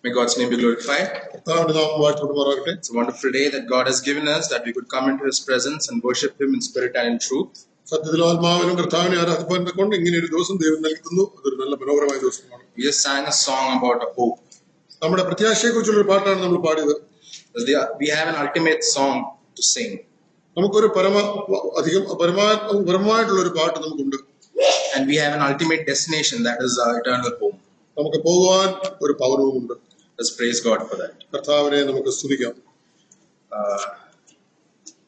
May God's name be glorified. It's a wonderful day that God has given us, that we could come into His presence and worship Him in spirit and in truth. We just sang a song about a hope. We have an ultimate song to sing. And we have an ultimate destination, that is our eternal home. Let's praise God for that.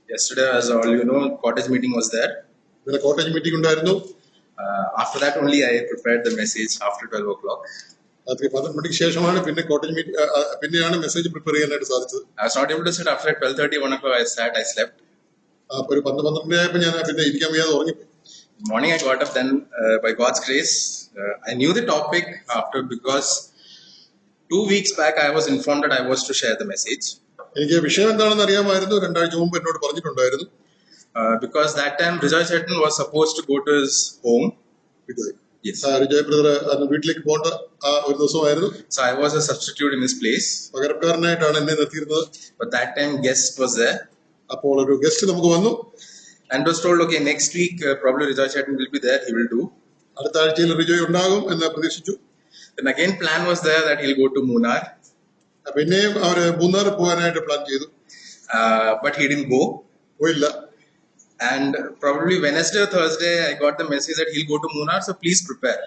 Yesterday, as all you know, cottage meeting was there. After that only I prepared the message after 12 o'clock. I was not able to sit after 12:30, 1 o'clock. I slept. Morning I got up, then by God's grace, I knew the topic because 2 weeks back I was informed that I was to share the message. Because that time Rijay Chetan was supposed to go to his home. Yes. So I was a substitute in his place. But that time guest was there. And was told, okay, next week probably Rijay Chetan will be there, he will do. Then again plan was there that he'll go to Munnar. But he didn't go. And probably Wednesday or Thursday I got the message that he'll go to Munnar, so please prepare.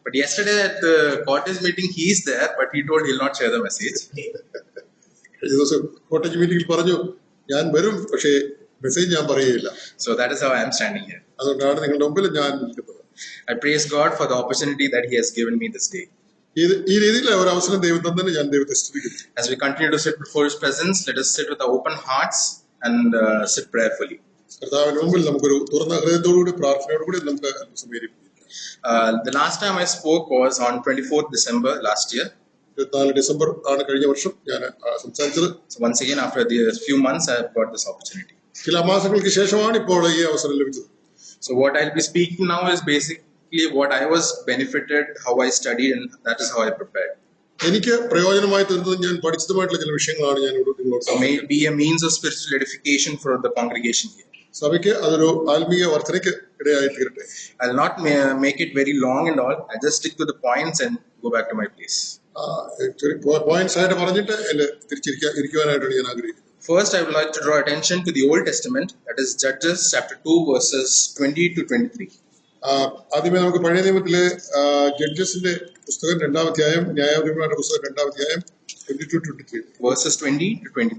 But yesterday at the cottage meeting he is there, but he told he'll not share the message. So that is how I am standing here. I praise God for the opportunity that He has given me this day. As we continue to sit before His presence, let us sit with our open hearts and sit prayerfully. The last time I spoke was on 24th December last year. So once again, after the few months, I have got this opportunity. So what I'll be speaking now is basically what I was benefited, how I studied, and that is how I prepared. So may it be a means of spiritual edification for the congregation here. I'll not make it very long and all. I'll just stick to the points and go back to my place. First, I would like to draw attention to the Old Testament, that is Judges chapter 2 verses 20 to 23. Verses 20 to 23.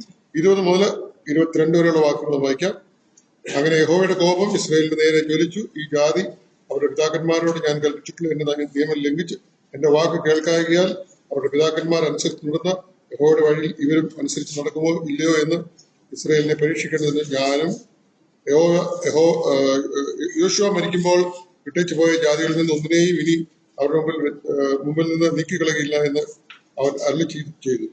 അങ്ങനെ യഹോവയുടെ കോപം ഇസ്രായേലിന്റെ നേരെ ജ്വലിച്ചു. ഈ ജാതി അവരുടെ പിതാക്കന്മാരോട് ഞാൻ കൽപ്പിച്ചിട്ടുള്ള എന്റെ നിയമം ലംഘിച്ച് എന്റെ വാക്ക് കേൾക്കാകിയാൽ അവരുടെ പിതാക്കന്മാർ അനുസരിച്ച് നടന്ന യഹോവയുടെ വഴിയിൽ ഇവരും അനുസരിച്ച് നടക്കുമോ ഇല്ലയോ എന്ന് ഇസ്രായേലിനെ പരീക്ഷിക്കേണ്ടതിന് ഞാനും യോശുവ മരിക്കുമ്പോൾ വിട്ടേച്ചു പോയ ജാതികളിൽ നിന്ന് ഒന്നിനെയും ഇനി അവരുടെ മുമ്പിൽ നിന്ന് നീക്കിക്കളയില്ല എന്ന് അവർ അരുളി ചെയ്തു.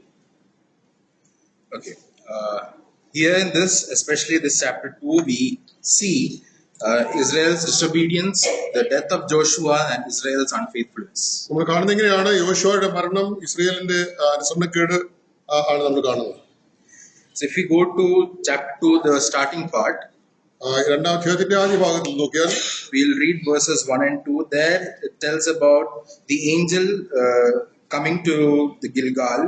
Here in this, especially this chapter 2, we see Israel's disobedience, the death of Joshua, and Israel's unfaithfulness. So if we go to chapter 2, the starting part, we'll read verses 1 and 2. There it tells about the angel coming to the Gilgal,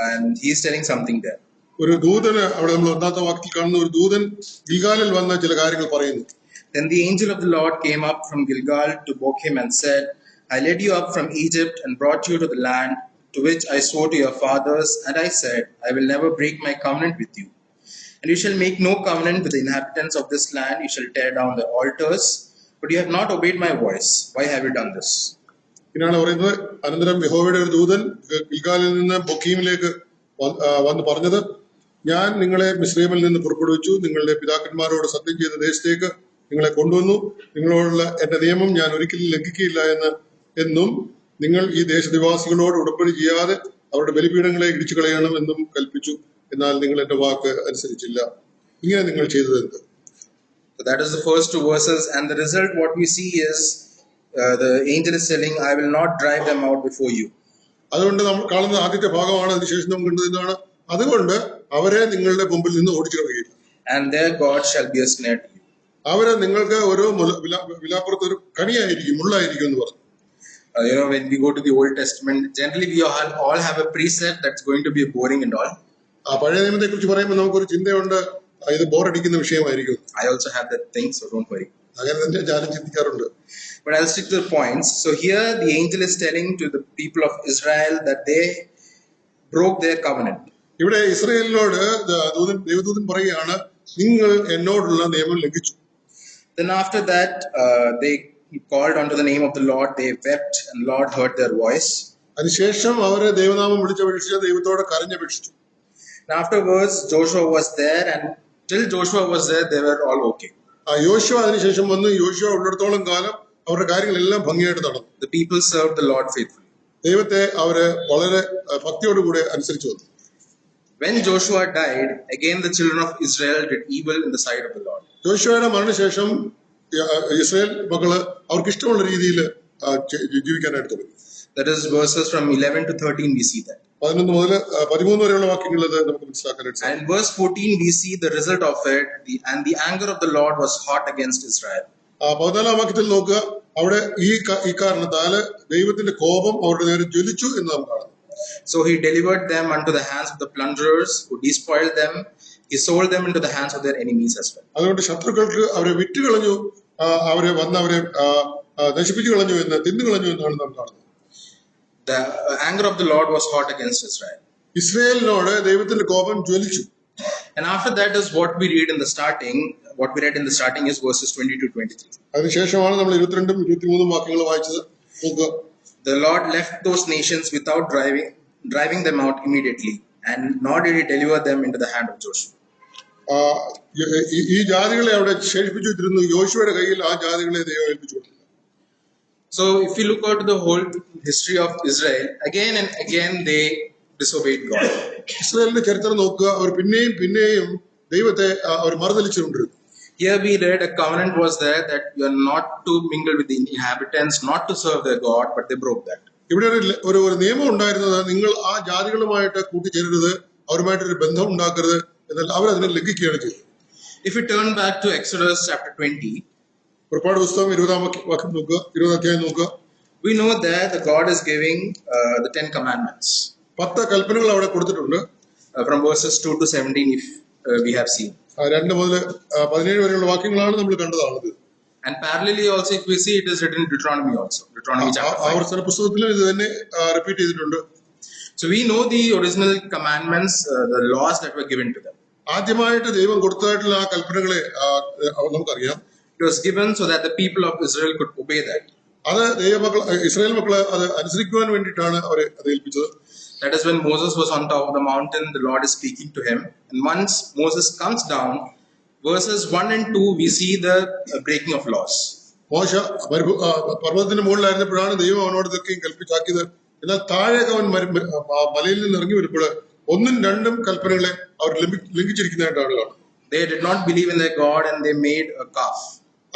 and he is telling something there. ഒരു ദൂതന് അവിടെ നമ്മൾ ഒന്നാമത്തെ വാക്യത്തിൽ കാണുന്ന ഒരു ദൂതൻ ഗിൽഗാലിൽ വന്ന ചില കാര്യങ്ങൾ പറയുന്നു. Then the angel of the Lord came up from Gilgal to Bochim and said, I led you up from Egypt and brought you to the land to which I swore to your fathers, and I said, I will never break my covenant with you. And you shall make no covenant with the inhabitants of this land. You shall tear down the altars, but you have not obeyed my voice. Why have you done this? ഇതാണ് പറയുന്നത്. അനന്തരം യഹോവയുടെ ഒരു ദൂതൻ ഗിൽഗാലിൽ നിന്ന് ബൊക്കീമിലേക്ക് വന്ന് പറഞ്ഞത്, ഞാൻ നിങ്ങളെ മിസ്രയീമിൽ നിന്ന് പുറപ്പെടുവിച്ചു, നിങ്ങളുടെ പിതാക്കന്മാരോട് സത്യം ചെയ്ത ദേശത്തേക്ക് നിങ്ങളെ കൊണ്ടുവന്നു. നിങ്ങളോടുള്ള എന്റെ നിയമം ഞാൻ ഒരിക്കലും ലംഘിക്കുകയില്ല എന്നും നിങ്ങൾ ഈ ദേശനിവാസികളോട് ഉടമ്പടി ചെയ്യാതെ അവരുടെ ബലിപീഠങ്ങളെ ഇടിച്ചു കളയണം എന്നും കൽപ്പിച്ചു. എന്നാൽ നിങ്ങൾ എന്റെ വാക്ക് അനുസരിച്ചില്ല. ഇങ്ങനെ നിങ്ങൾ ചെയ്തത് എന്ത്? So that is the first two verses, and the result what we see is the angel is telling, I will not drive them out before you. അതുകൊണ്ട് നമ്മൾ കാണുന്ന ആദ്യത്തെ ഭാഗമാണ്. അതിനുശേഷം നമുക്ക് കണ്ടത് എന്താണ്? അതുകൊണ്ട് അവരെ നിങ്ങളുടെ മുമ്പിൽ നിന്ന് ഓടിച്ചു കളയുകയില്ല. And their God shall be a snare to you. അവര് നിങ്ങൾക്ക് ഓരോ വിലാപ്പുറത്ത് ഒരു കണിയായിരിക്കും, മുള്ളായിരിക്കും എന്ന് പറഞ്ഞു. When we go to the Old Testament, generally we all have a precept that's going to be boring and all. പഴയ നിയമത്തെ കുറിച്ച് പറയുമ്പോൾ നമുക്കൊരു ചിന്തയുണ്ട്, ഇത് ബോറടിക്കുന്ന വിഷയമായിരിക്കും. I also have that thing, so don't worry. അങ്ങനെ തന്നെ ഞാനും ചിന്തിക്കാറുണ്ട്. But I'll stick to the points. So here the angel is telling to the people of Israel that they broke their covenant. ഇവിടെ ഇസ്രായേലിനോട് ദൈവദൂതൻ പറയുകയാണ്, നിങ്ങൾ എന്നോടുള്ള നിയമം ലംഘിച്ചു. Then after that, they called unto the name of the Lord. They wept, and Lord heard their voice. അതിനുശേഷം അവരെ ദൈവനാമം വിളിച്ചപേക്ഷിച്ച് ദൈവത്തോട് കരഞ്ഞപേക്ഷിച്ചു. And afterwards, Joshua was there, and till Joshua was there, they were all okay. യോശുവ അതിനുശേഷം വന്ന് യോശുവ ഉള്ളിടത്തോളം കാലം അവരുടെ കാര്യങ്ങളെല്ലാം ഭംഗിയായിട്ട് നടന്നു. The people served the Lord faithfully. ദൈവത്തെ അവര് വളരെ ഭക്തിയോടുകൂടെ അനുസരിച്ചു വന്നു. When Joshua died, again the children of Israel did evil in the sight of the Lord. യോശുവയുടെ മരണശേഷം ഇസ്രായേൽ മക്കള് അവർക്ക് ഇഷ്ടമുള്ള രീതിയിൽ ജീവിക്കാനായിട്ട് തുടങ്ങി. That is verses from 11 to 13 we see that. 11 മുതൽ 13 വരെയുള്ള വാക്യങ്ങൾ നമുക്ക് മനസ്സിലാക്കാനായിട്ട്. And in verse 14 we see the result of it, and the anger of the Lord was hot against Israel. 14 വാക്യത്തിൽ നോക്കുക, അവിടെ ഈ കാരണത്താല് ദൈവത്തിന്റെ കോപം അവരുടെ നേരെ ജ്വലിച്ചു എന്ന് നാം കാണുന്നു. So he delivered them unto the hands of the plunderers who despoiled them. He sold them into the hands of their enemies as well. അതുകൊണ്ട് ശത്രുക്കൾക്ക് അവരെ വിറ്റുകളഞ്ഞു, അവരെ നശിപ്പിച്ചു കളഞ്ഞു എന്ന്, തിന്നുകളഞ്ഞു എന്നാണ് നാം കാണുന്നത്. The anger of the Lord was hot against Israel. ഇസ്രായേലിനോട് ദൈവത്തിന്റെ കോപം ജ്വലിച്ചു. And after that is what we read in the starting. What we read in the starting is verses 20 to 23. അതിനുശേഷമാണ് നമ്മൾ 22 23 വാക്യങ്ങൾ വായിച്ചത്. നോക്കുക. The Lord left those nations without driving them out immediately, and nor did he deliver them into the hand of Joshua. ഈ ജാതികളെ അവിടെ ശേഷിപ്പിച്ചു വെച്ചിരുന്നു. യോശുവയുടെ കയ്യിൽ ആ ജാതികളെ ദൈവം ഏൽപ്പിച്ചു കൊടുത്തില്ല. So if you look at the whole history of Israel, again and again they disobeyed God. ഇസ്രായേലിന്റെ ചരിത്രം നോക്കുക, അവർ പിന്നെയും ദൈവത്തെ അവർ മറുതലിച്ചുകൊണ്ടിരുന്നു. Here we read a covenant was there that you are not to mingle with the inhabitants, not to serve their God, but they broke that. ഇവിടെ ഒരു നിയമം ഉണ്ടായിരുന്നത്, നിങ്ങൾ ആ ജാതികളുമായിട്ട് കൂട്ടിച്ചേരരുത്, അവരുമായിട്ടൊരു ബന്ധം ഉണ്ടാക്കരുത്, എന്നാൽ അവരതിനെ ലംഘിക്കുകയാണ് ചെയ്തത്. If you turn back to Exodus chapter 20, പുറപ്പാട് പുസ്തകം 20 അധ്യായം നോക്കുക. we know that the God is giving the 10 commandments. 10 കൽപ്പനകൾ അവിടെ കൊടുത്തിട്ടുണ്ട്. From verses 2 to 17 if we have seen. 2 മുതൽ 17 വരെയുള്ള വാക്യങ്ങളാണ് നമ്മൾ കണ്ടതാണത്. And parallelly also if we see, it is written in Deuteronomy also. Deuteronomy chapter 5. ആവർത്തന പുസ്തകത്തിലും ഇത് തന്നെ റിപ്പീറ്റ് ചെയ്തിട്ടുണ്ട്. So we know the original commandments, the laws that were given to them. ആദ്യമായിട്ട് ദൈവം കൊടുത്തതായിട്ടുള്ള ആ കൽപ്പനകളെ നമുക്കറിയാം. It was given so that the people of Israel could obey that. അത് ഇസ്രായേൽ മക്കള് അത് അനുസരിക്കുവാൻ വേണ്ടിയിട്ടാണ് അവരെ അത് ഏൽപ്പിച്ചത്. That is when Moses was on top of the mountain, the Lord is speaking to him. And once Moses comes down, verses 1 and 2, we see the breaking of laws. മോശ പർവ്വതത്തിന്റെ മുകളിലായിരുന്നപ്പോഴാണ് ദൈവം അവനോട് ഇതൊക്കെയും കൽപ്പിച്ചാക്കിയത്. എന്നാൽ താഴേക്ക് അവൻ മലയിൽ നിന്ന് ഇറങ്ങി വരുമ്പോൾ 1ഉം 2ഉം കൽപ്പനകളെ അവർ ലംഘിച്ചിരിക്കുന്നതായിട്ടാണ് കാണുന്നത്. They did not believe in their God and they made a calf.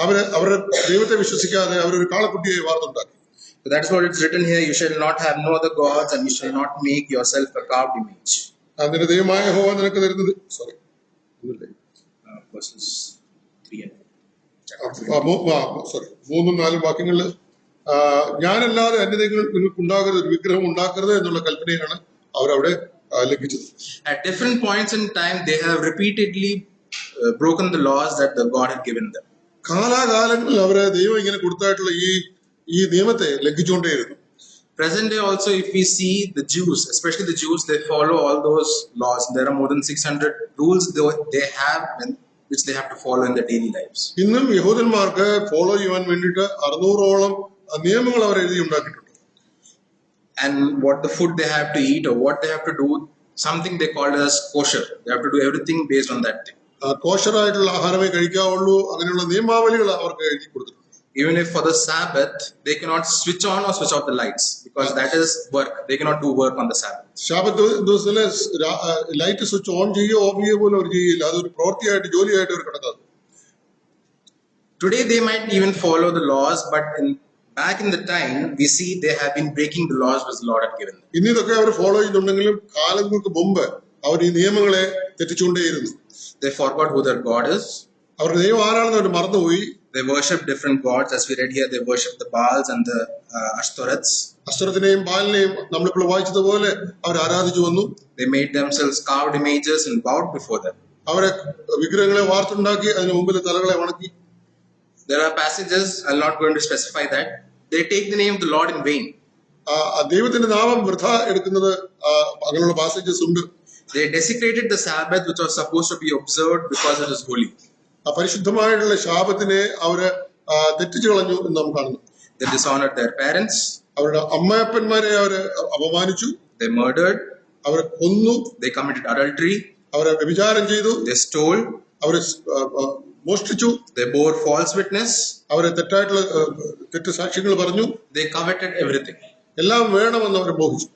അവരുടെ ദൈവത്തെ വിശ്വസിക്കാതെ അവരൊരു കാളക്കുട്ടിയെ വാർത്തുണ്ടാക്കി. So that is what it's written here. You shall not have no other gods, and you shall not make yourself a carved image. അതിന്റെ ദൈവമായ യഹോവ നിനക്ക് തരുന്നത് verses 3 and 3ഉം 4ഉം വാക്യങ്ങളിൽ ഞാനല്ലാതെ അന്യദൈവങ്ങൾ നിങ്ങൾക്ക് ഉണ്ടാകരുത്, ഒരു വിഗ്രഹം ഉണ്ടാക്കരുത് എന്നുള്ള കൽപ്പനയാണ് അവരവിടെ ലംഘിച്ചത്. At different points in time, they have repeatedly broken the laws that the God had given them. കാലാകാലങ്ങളിൽ അവരെ ദൈവം ഇങ്ങനെ കൊടുത്തായിട്ടുള്ള ഈ നിയമത്തെ ലംഘിച്ചുകൊണ്ടേയിരുന്നു. Present day also, if we see the Jews, especially the Jews, they follow all those laws. There are more than 600 rules they have, which they have to follow in their daily lives. ഇന്നും യഹൂദന്മാർക്ക് follow ചെയ്യാൻ വേണ്ടിയിട്ട് 600ഓളം നിയമങ്ങൾ അവർ എഴുതി ഉണ്ടാക്കിയിട്ടുണ്ട്. And what the food they have to eat or what they have to do, something they call as kosher. They have to do everything based on that thing. കോശറായിട്ടുള്ള ആഹാരമേ കഴിക്കാവുള്ളൂ, അങ്ങനെയുള്ള നിയമാവലികൾ അവർക്ക് എഴുതി കൊടുത്തിട്ടുണ്ട്. Even if for the Sabbath, they cannot switch on or switch off the lights because that is work. They cannot do work on the Sabbath. ശബത്ത് ദിവസത്തിലെ light switch on ചെയ്യുകയോ of ചെയ്യുകയോ പോലും അവർ ചെയ്യില്ല. അതൊരു പ്രവൃത്തിയായിട്ട് ജോലിയായിട്ട് അവർ കിടക്കാതെ. Today they might even follow the laws, but in Back in the time, we see they have been breaking the laws which the Lord had given them. ഇന്ന് ഇതൊക്കെ അവർ follow ചെയ്യുന്നുണ്ടെങ്കിലും കാലങ്ങൾക്ക് മുമ്പ് അവർ ഈ നിയമങ്ങളെ തെറ്റിച്ചുകൊണ്ടേയിരുന്നു. They forgot who their God is. അവരുടെ ദൈവം ആരാണെന്ന് അവർ മറന്നുപോയി. They worship different gods. As we read here, they worship the Baals and the Ashtoreths. അസ്തറത്തിനെയും ബാലിനെയും നമ്മളിപ്പോൾ വായിച്ചതുപോലെ അവർ ആരാധിച്ചു വന്നു. They made themselves carved images and bowed before them. അവരെ വിഗ്രഹങ്ങളെ വാർത്തുണ്ടാക്കി അതിന് മുമ്പിൽ തലകളെ വണക്കി. There are passages, I'm not going to specify that. They take the name of the Lord in vain. ദൈവത്തിന്റെ നാമം വൃഥ എടുക്കുന്നത് അങ്ങനെയുള്ള പാസേജസ് ഉണ്ട്. They desecrated the Sabbath, which was supposed to be observed because it is holy. പരിശുദ്ധമായിട്ടുള്ള ശാബത്തിനെ അവര് തെറ്റിച്ചു കളഞ്ഞു എന്ന് നാം കാണുന്നു. They dishonored their parents. അവരുടെ അമ്മയപ്പന്മാരെ അവര് അപമാനിച്ചു. They murdered. അവരെ കൊന്നു. They committed adultery. അവരെ വ്യഭിചാരം ചെയ്തു. They stole. അവരെ മോഷ്ടിച്ചു. They bore false witness. അവരെ തെറ്റായിട്ടുള്ള തെറ്റ് സാക്ഷ്യങ്ങൾ പറഞ്ഞു. They coveted everything. എല്ലാം വേണമെന്ന് അവർ മോഹിച്ചു.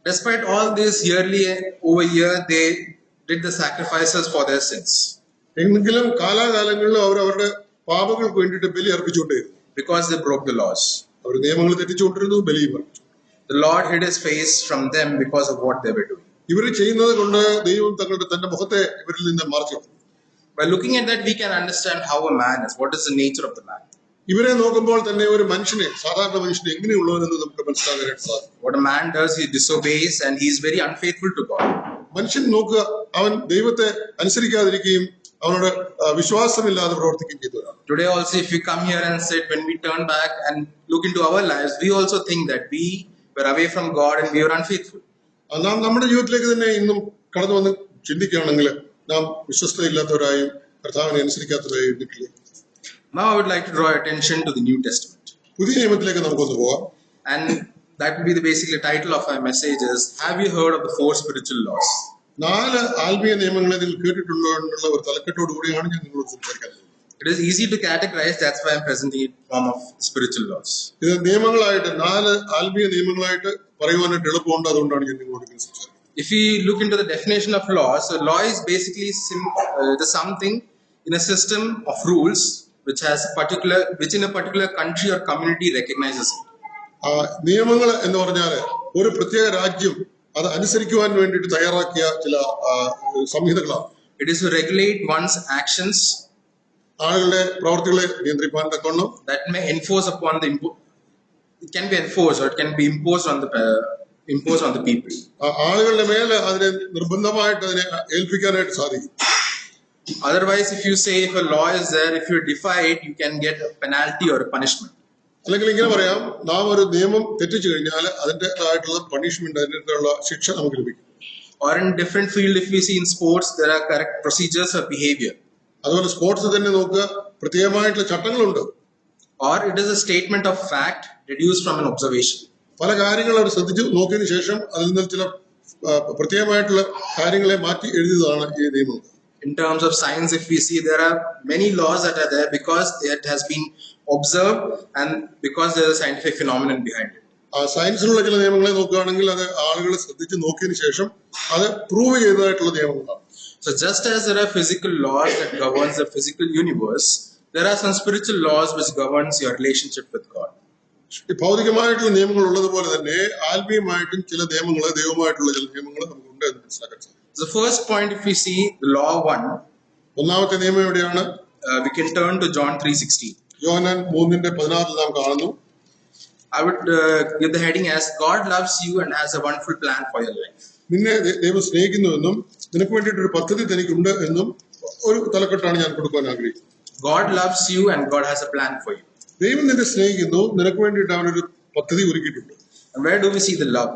Despite all this, yearly over year, they did the sacrifices for their sins. എങ്കിലും കാലാകാലങ്ങളിൽ അവർ അവരുടെ പാപങ്ങൾക്ക് വേണ്ടിയിട്ട് ബലി അർപ്പിച്ചുകൊണ്ടേയിരുന്നു. Because they broke the laws. അവർ നിയമങ്ങൾ തെറ്റിച്ചുകൊണ്ടിരുന്നു, ബലിയും അർപ്പിച്ചു. The Lord hid his face from them because of what they were doing. ഇവർ ചെയ്യുന്നത് കൊണ്ട് ദൈവം തന്റെ മുഖത്തെ ഇവരിൽ നിന്ന് മറച്ചു. By looking at that, we can understand how a man is. What is the nature of the man? ഇവരെ നോക്കുമ്പോൾ തന്നെ ഒരു മനുഷ്യനെ, സാധാരണ മനുഷ്യനെ എങ്ങനെയുള്ളവരെന്ന് നമുക്ക് മനസ്സിലാക്കാനായിട്ട് സാധിക്കും. What a man does, he disobeys and he is very unfaithful to God. മനുഷ്യൻ നോക്കുക, അവൻ ദൈവത്തെ അനുസരിക്കാതിരിക്കുകയും അവനോട് വിശ്വാസമില്ലാതെ പ്രവർത്തിക്കുകയും ചെയ്തവരാണ്. Today also, if we come here and sit, when we turn back and look into our lives, we also think that we were away from God and we were unfaithful. നാം നമ്മുടെ ജീവിതത്തിലേക്ക് തന്നെ ഇന്നും കടന്നു വന്ന് ചിന്തിക്കുകയാണെങ്കിൽ നാം വിശ്വസ്തയില്ലാത്തവരായും കർത്താവിനെ അനുസരിക്കാത്തവരായും ഇരിക്കില്ലേ. Now I would like to draw attention to the New Testament. പുതിയ നിയമത്തിലേക്ക് നമുക്കൊന്ന് പോകാം. And that will be the basically title of my message is, have you heard of the 4 spiritual laws? 4 ആത്മീയ നിയമങ്ങളെ നിങ്ങൾ കേട്ടിട്ടുണ്ടോ എന്നുള്ള ഒരു തലക്കെട്ടോട് കൂടിയാണ് ഞാൻ നിങ്ങളോട് സംസാരിക്കാൻ പോകുന്നത്. It is easy to categorize, that's why I'm presenting it in form of spiritual laws. ഇത് നിയമങ്ങളായിട്ട് 4 ആത്മീയ നിയമങ്ങളായിട്ട് പറയുവാനായിട്ട് എളുപ്പമുണ്ട്, അതുകൊണ്ടാണ് ഞാൻ നിങ്ങളോട് സംസാരിക്കുന്നത്. If we look into the definition of law, so law is basically something in a system of rules which in a particular country or community recognizes it. നിയമങ്ങൾ എന്ന് പറഞ്ഞാൽ ഒരു പ്രത്യേക രാജ്യം അത് അനുസരിക്കുവാൻ വേണ്ടിയിട്ട് തയ്യാറാക്കിയ ചില സംഹിതകളാണ്. It is to regulate one's actions. ആളുകളുടെ പ്രവർത്തികളെ നിയന്ത്രിക്കാൻ തക്കവണ്ണം. That may enforce upon it can be enforced or it can be imposed on the people. ആളുകളുടെ മേലെ അതിനെ നിർബന്ധമായിട്ട് അതിനെ ഏൽപ്പിക്കാനായിട്ട് സാധിക്കും. Otherwise, if you say if a law is there, if you defy it, you can get a penalty or a punishment. അല്ലെങ്കിൽ ഇങ്ങനെ പറയാം, നാം ഒരു നിയമം തെറ്റിച്ചു കഴിഞ്ഞാൽ അതിൻ്റെതായിട്ടുള്ള പണിഷ്മെന്റ്, അതിൻ്റെതായിട്ടുള്ള ശിക്ഷ നമുക്ക് ലഭിക്കും. Or in different field, if we see in sports, there are correct procedures of behavior. അതുപോലെ സ്പോർട്സ് തന്നെ നോക്കുക, പ്രത്യേകമായിട്ടുള്ള ചട്ടങ്ങളുണ്ട്. Or it is a statement of fact deduced from an observation. പല കാര്യങ്ങൾ അവർ ശ്രദ്ധിച്ചു നോക്കിയതിനു ശേഷം അതിൽ നിന്ന് ചില പ്രത്യേകമായിട്ടുള്ള കാര്യങ്ങളെ മാറ്റി എഴുതിയതാണ് ഈ നിയമം. In terms of science, if we see, there are many laws that are there because it has been observed and because there is a scientific phenomenon behind it. സയൻസിലുള്ള ചില നിയമങ്ങളെ നോക്കുകയാണെങ്കിൽ അത് ആളുകൾ ശ്രദ്ധിച്ച് നോക്കിയതിനു ശേഷം അത് പ്രൂവ് ചെയ്തതായിട്ടുള്ള നിയമങ്ങളാണ്. So just as there are physical laws that governs the physical universe, there are some spiritual laws which governs your relationship with God. ഈ ഭൗതികമായിട്ടുള്ള നിയമങ്ങൾ ഉള്ളതുപോലെ തന്നെ ആത്മീയമായിട്ടും ചില നിയമങ്ങൾ, ദൈവമായിട്ടുള്ള ചില നിയമങ്ങൾ നമുക്കുണ്ട് എന്ന് മനസ്സിലാക്കാൻ സാധിക്കും. The first point, if we see the law 1, ഒന്നാമത്തെ നിയമം എവിടെയാണ്? we can turn to John 3:16. യോഹന്നാൻ 3:16 നാം കാണുന്നു. I would give the heading as God loves you and has a wonderful plan for your life. നിന്നെ ദൈവം സ്നേഹിക്കുന്നുവെന്നും നിനക്ക് വേണ്ടിയിട്ടൊരു പദ്ധതി തനിക്കുണ്ട് എന്നും ഒരു തലക്കെട്ടാണ് ഞാൻ കൊടുക്കാൻ ആഗ്രഹിക്കുന്നത്. God loves you and God has a plan for you. ദൈവം നിന്നെ സ്നേഹിക്കുന്നു, നിനക്ക് വേണ്ടിയിട്ട് അവനൊരു പദ്ധതി ഒരുക്കിയിട്ടുണ്ട്. And where do we see the love?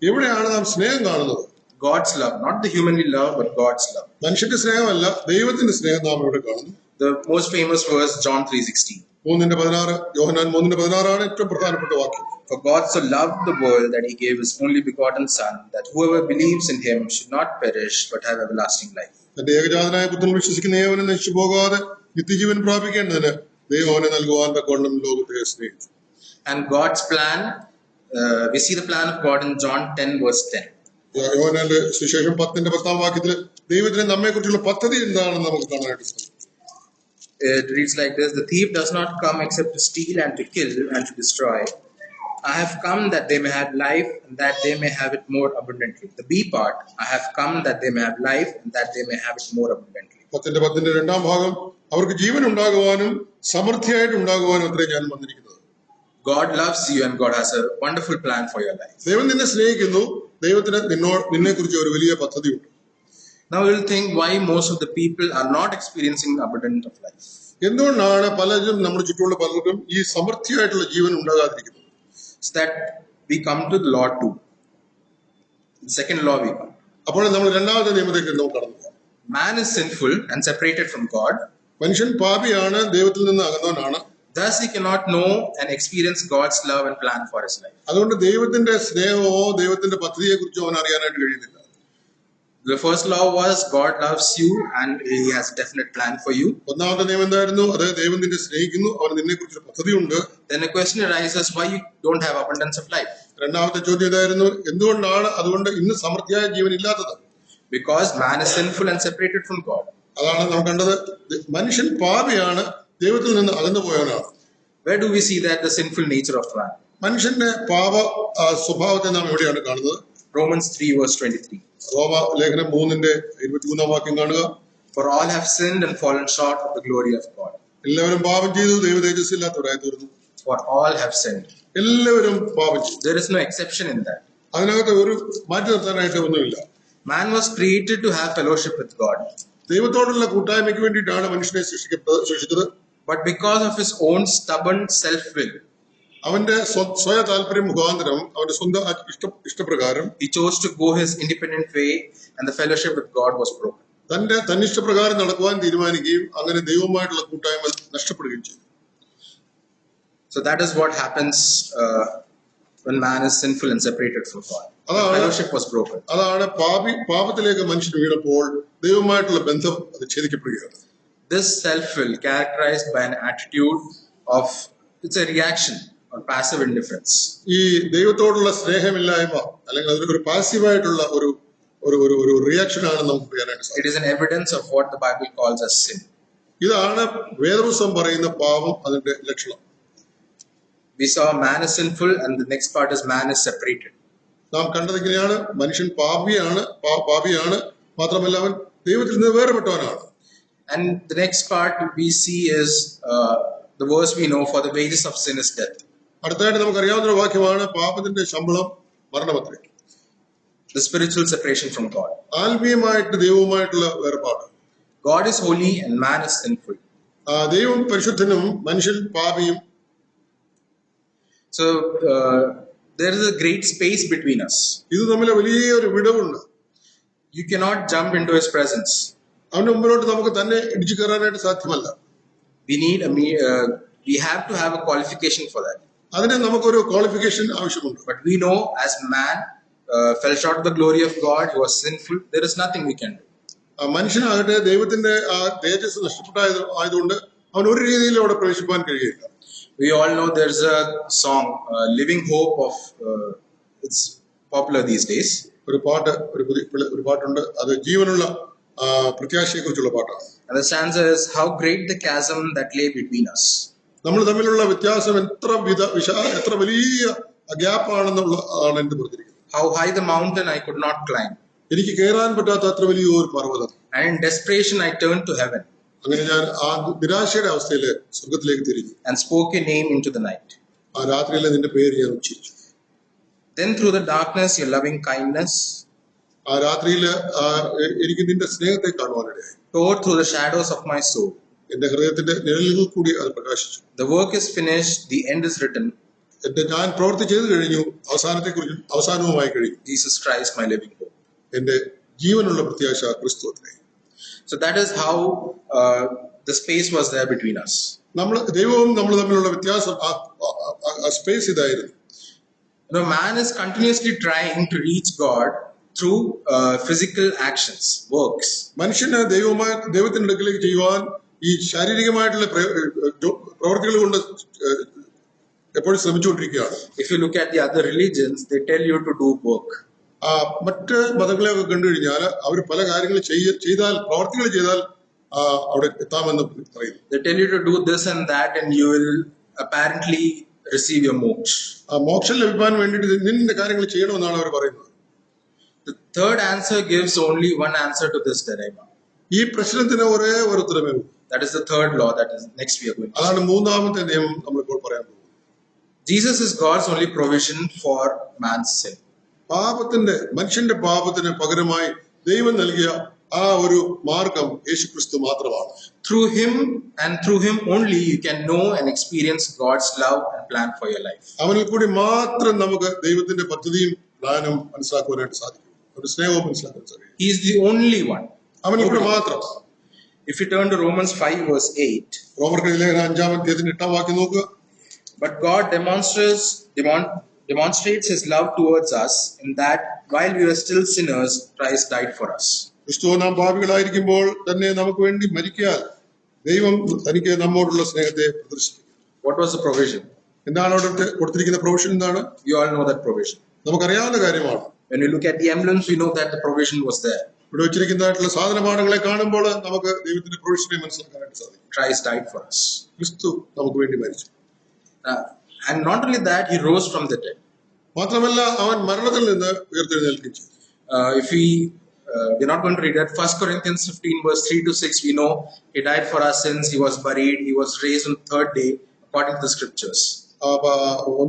എവിടെയാണ് നാം സ്നേഹം കാണുന്നത്? God's love, not the humanly love, but God's love. മനുഷ്യന്റെ സ്നേഹമല്ല, ദൈവത്തിന്റെ സ്നേഹം നാം ഇവിടെ കാണുന്നു. The most famous verse, John 3:16. 3:16, യോഹന്നാൻ 3:16 ആണ് ഏറ്റവും പ്രധാനപ്പെട്ട വാക്യം. For God so loved the world that he gave his only begotten Son, that whoever believes in him should not perish but have everlasting life. തന്റെ ഏകജാതനായ പുത്രൻ വിശ്വസിക്കുന്ന ഏവനും നശിച്ചു പോകാതെ നിത്യജീവൻ പ്രാപിക്കേണ്ടതിന് ദൈവം അവനെ നൽകുവാൻ തക്കവണ്ണം ലോകത്തെ സ്നേഹിച്ചു. And God's plan, we see the plan of God in John 10:10. യോഹന്നാന്റെ സുവിശേഷം 10:10 വാക്യത്തിൽ ദൈവത്തിന് നമ്മെ കുറിച്ചുള്ള പദ്ധതി എന്താണെന്ന് നമുക്ക് കാണാനായിട്ട് സാധിക്കും. It reads like this: The thief does not come except to steal and to kill and to destroy. I have come that they may have life and that they may have it more abundantly. The B part: I have come that they may have life and that they may have it more abundantly. 10:10 രണ്ടാം ഭാഗം, അവർക്ക് ജീവൻ ഉണ്ടാകുവാനും സമൃദ്ധിയായിട്ട് ഉണ്ടാകുവാനും അത്രേ ഞാൻ വന്നിരിക്കുന്നത്. God loves you and God has a wonderful plan for your life. ദൈവം നിന്നെ സ്നേഹിക്കുന്നു, ദൈവത്തിന് നിന്നെ കുറിച്ച് ഒരു വലിയ പദ്ധതിയുണ്ട്. Now we'll think why most of the people are not experiencing the abundance of life. എന്തുകൊണ്ടാണ് പലരും നമ്മുടെ ചുറ്റുമുള്ള പലർക്കും ഈ സമൃദ്ധിയായിട്ടുള്ള ജീവൻ ഉണ്ടാകാതിരിക്കുന്നത്? So that we come to the law 2. The second law we come. അപ്പോൾ നമ്മൾ രണ്ടാമത്തെ നിയമത്തിലേക്ക് നമുക്ക് കടന്നു പോകാം. Man is sinful and separated from God. മനുഷ്യൻ പാപിയാണ്, ദൈവത്തിൽ നിന്ന് അകന്നവനാണ്. Thus he cannot know and experience God's love and plan for his life. അതുകൊണ്ട് ദൈവത്തിന്റെ സ്നേഹമോ ദൈവത്തിന്റെ പദ്ധതിയെ കുറിച്ചോ അവൻ അറിയാനായിട്ട് കഴിയുന്നില്ല. The first law was God loves you and he has a definite plan for you. ഒന്നാമത്തെ നിയമം എന്തായിരുന്നു? അത് ദൈവം നിന്നെ സ്നേഹിക്കുന്നു, അവന് നിന്നെ കുറിച്ചൊരു പദ്ധതിയുണ്ട്. Then a question arises, why you don't have abundance of life? രണ്ടാമത്തെ ചോദ്യം ഇതായിരുന്നു, എന്തുകൊണ്ടാണ് അതുകൊണ്ട് ഇന്ന് സമൃദ്ധിയായ ജീവൻ ഇല്ലാത്തത്? Because man is sinful and separated from God. അതാണ് നാം കണ്ടത്. മനുഷ്യൻ പാപിയാണ്, ദൈവത്തിൽ നിന്ന് അകന്നു പോയവനാണ്. Where do we see that the sinful nature of man? മനുഷ്യന്റെ പാപ സ്വഭാവത്തെ നാം എവിടെയാണ് കാണുന്നത്? Romans 3 verse 23. റോമ ലേഖനം 3:23 വാക്യം കാണുക. For all have sinned and fallen short of the glory of God. എല്ലാവരും പാപം ചെയ്തു ദൈവ തേജസ് ഇല്ലാത്തവരായി തീർന്നു. For all have sinned. എല്ലാവരും പാപം ചെയ്തു. There is no exception in that. അതിനകത്ത് ഒരു മാറ്റി നിർത്താനായിട്ട് ഒന്നുമില്ല. Man was created to have fellowship with God. ദൈവത്തോടുള്ള കൂട്ടായ്മയ്ക്ക് വേണ്ടിയിട്ടാണ് മനുഷ്യനെ സൃഷ്ടിച്ചത്. But because of his own stubborn self-will, അവന്റെ സ്വയ താല്പര്യം മുഖാന്തരം, അവന്റെ സ്വന്തം ഇഷ്ടപ്രകാരം he chose to go his independent way and the fellowship with God was broken. തന്നിഷ്ടപ്രകാരം നടക്കുവാൻ തീരുമാനിക്കുകയും അങ്ങനെ ദൈവവുമായിട്ടുള്ള കൂട്ടായ്മ നഷ്ടപ്പെടുകയും ചെയ്തു. So that is what happens when man is sinful and separated from God. The fellowship was broken. അതാണ് പാപത്തിലേക്ക് മനുഷ്യൻ വീണപ്പോൾ ദൈവവുമായിട്ടുള്ള ബന്ധം അത് ഛേദിക്കപ്പെടുകയാണ്. This self-will characterized by an attitude of, it's a reaction or passive indifference. ഈ ദൈവത്തോടുള്ള സ്നേഹമില്ലായ്മ അല്ലെങ്കിൽ അതൊരു പാസീവായിട്ടുള്ള ഒരു റിയാക്ഷൻ ആണ് നമുക്ക് പറയാനായിട്ട് സാധിക്കും. It is an evidence of what the Bible calls as sin. ഇതാണ് വേദപുസ്തകം പറയുന്ന പാപം, അതിന്റെ ലക്ഷണം. We saw man is sinful and the next part is man is separated. നാം കണ്ടത് ഇങ്ങനെയാണ്, മനുഷ്യൻ പാപിയാണ്, മാത്രമല്ല അവൻ ദൈവത്തിൽ നിന്ന് വേർപെട്ടവനാണ്. And the next part we see is the verse we know, for the wages of sin is death. അടുത്തായിട്ട് നമുക്കറിയാവുന്ന വാക്യമാണ്, പാപത്തിന്റെ ശമ്പളം മരണമത്രേ. The spiritual separation from God. ആത്മീയമായിട്ട് ദൈവവുമായിട്ടുള്ള വേർപാട്. God is holy and man is sinful. ദൈവം പരിശുദ്ധനും മനുഷ്യൻ പാപിയും. So there is a great space between us. ഇത് തമ്മിൽ വലിയൊരു വിടവുണ്ട്. You cannot jump into his presence. അവന്റെ മുമ്പിലോട്ട് നമുക്ക് തന്നെ ഇടിച്ചു കയറാനായിട്ട് സാധ്യമല്ല. We have to have a qualification for that. അതിന് നമുക്കൊരു ക്വാളിഫിക്കേഷൻ ആവശ്യമുണ്ട്. But we know as man fell short of the glory of God, he was sinful, there is nothing we can do. മനുഷ്യനാകട്ടെ ദൈവത്തിന്റെ ആ തേജസ് നഷ്ടപ്പെട്ടായതുകൊണ്ട് അവൻ ഒരു രീതിയിൽ അവിടെ പ്രവേശിപ്പാൻ കഴിയില്ല. We all know there's a song, Living Hope of, it's popular these days. ഒരു പാട്ടുണ്ട്, അത് ജീവനുള്ള പ്രത്യാശയെ കുറിച്ചുള്ള പാട്ടാണ്. And the stanza is, how great the chasm that lay between us. നമ്മൾ തമ്മിലുള്ള വ്യത്യാസം എത്ര വലിയ ഗ്യാപ്പാണെന്നുള്ളതാണ് എന്റെ പറഞ്ഞിരിക്കുന്നത്. How high the mountain I could not climb. എനിക്ക് കയറാൻ പറ്റാത്ത അത്ര വലിയൊരു പർവ്വതം. And in desperation I turned to heaven. അങ്ങനെ ഞാൻ ആ നിരാശയുടെ അവസ്ഥയിൽ സ്വർഗത്തിലേക്ക് തിരിഞ്ഞു. And spoke your name into the night. ആ രാത്രിയിലെ നിന്റെ പേര് ഞാൻ ഉച്ചരിച്ചു. Then through the darkness your loving kindness. ആ രാത്രിയിൽ എനിക്ക് നിന്റെ സ്നേഹത്തെ കാണുവാനിടയായി. Tore through the shadows of my soul. എന്റെ ഹൃദയത്തിന്റെ നിഴലുകൾ കൂടി അത് പ്രകാശിച്ചു. The work is finished, the end is written. ഞാൻ പ്രവൃത്തി ചെയ്തു കഴിഞ്ഞു, അവസാനവുമായി കഴിഞ്ഞു. Jesus Christ, my living hope. എന്റെ ജീവനുള്ള പ്രത്യാശ ക്രിസ്തു അത്രേ. So that is how the space was there between us. ദൈവവും നമ്മൾ തമ്മിലുള്ള വ്യത്യാസം, സ്പേസ് ഇതായിരുന്നു. Man is continuously trying to reach God through physical actions, works. മനുഷ്യന് ദൈവത്തിന്റെ അടുക്കലേക്ക് ചെയ്യുവാൻ ഈ ശാരീരികമായിട്ടുള്ള പ്രവൃത്തികൾ കൊണ്ട് എപ്പോഴും ശ്രമിച്ചുകൊണ്ടിരിക്കുകയാണ്. If you look at the other religions, they tell you to do work. മറ്റ് മതങ്ങളെയൊക്കെ കണ്ടു കഴിഞ്ഞാൽ അവർ പല കാര്യങ്ങൾ പ്രവർത്തികൾ ചെയ്താൽ അവിടെ എത്താമെന്ന് പറയുന്നു. They tell you to do this and that, and you will apparently receive your moksha. ആ മോക്ഷം ലഭിക്കാൻ വേണ്ടിയിട്ട് നിന്റെ കാര്യങ്ങൾ ചെയ്യണമെന്നാണ് അവർ പറയുന്നത്. The third answer gives only one answer to this dilemma. ഈ പ്രശ്നത്തിന് ഒരേ ഒരു ഉത്തരമേ ഉള്ളൂ. That is the third law that is next we are going to see. അതാണ് മൂന്നാമത്തെ നിയമം നമ്മളിപ്പോൾ പറയാൻ പോകുന്നത്. Jesus is God's only provision for man's sin. മനുഷ്യന്റെ പാപത്തിന് പകരമായി ദൈവം നൽകിയ ആ ഒരു മാർഗം യേശുക്രിസ്തു മാത്രമാണ്. Through him and through him only you can know and experience God's love and plan for your life. അവനിൽ കൂടി മാത്രം നമുക്ക് ദൈവത്തിന്റെ പദ്ധതിയും പ്ലാനും മനസ്സിലാക്കുവാനായിട്ട് സാധിക്കും. ഒരു സ്നേഹവും മനസ്സിലാക്കാൻ സാധിക്കും. He is the only one. അവനിൽ കൂടി മാത്രം. If you turn to Romans 5 verse 8, റോമർക്ക് ലേഖനം 5-ാം അധ്യായത്തിന്റെ 8-ാം വാക്യം നോക്കുക. But God demonstrates his love towards us in that while we were still sinners, Christ died for us. ക്രിസ്തു നാം പാപികളായിരിക്കുമ്പോൾ തന്നെ നമുക്ക് വേണ്ടി മരിക്കാൻ ദൈവം തനിക്ക് നമ്മോടുള്ള സ്നേഹത്തെ പ്രദർശിപ്പിക്കും. What was the provision? എന്താണ് അവിടെ കൊടുത്തിരിക്കുന്ന പ്രൊവിഷൻ? എന്താണ്? You all know that provision. നമുക്കറിയാവുന്ന കാര്യമാണ്. When we look at the emblems, we know that the provision was there. ഇവിടെ വെച്ചിരിക്കുന്നതായിട്ടുള്ള സാധനപാഠങ്ങളെ കാണുമ്പോൾ നമുക്ക് ദൈവത്തിന്റെ പ്രൊവിഷനെ മനസ്സിലാക്കാനായിട്ട് സാധിക്കും. Christ died for us. ക്രിസ്തു നമുക്ക് വേണ്ടി മരിച്ചു. And not only that, he rose from the dead. മാത്രമല്ല അവൻ മരണത്തിൽ നിന്ന് ഉയർത്തെഴുന്നേൽക്കുകയും ചെയ്തു. If we're not going to read that. 1 Corinthians 15 verse 3 to 6, we know he died for our sins, he was buried, he was raised on the third day according to the scriptures. 1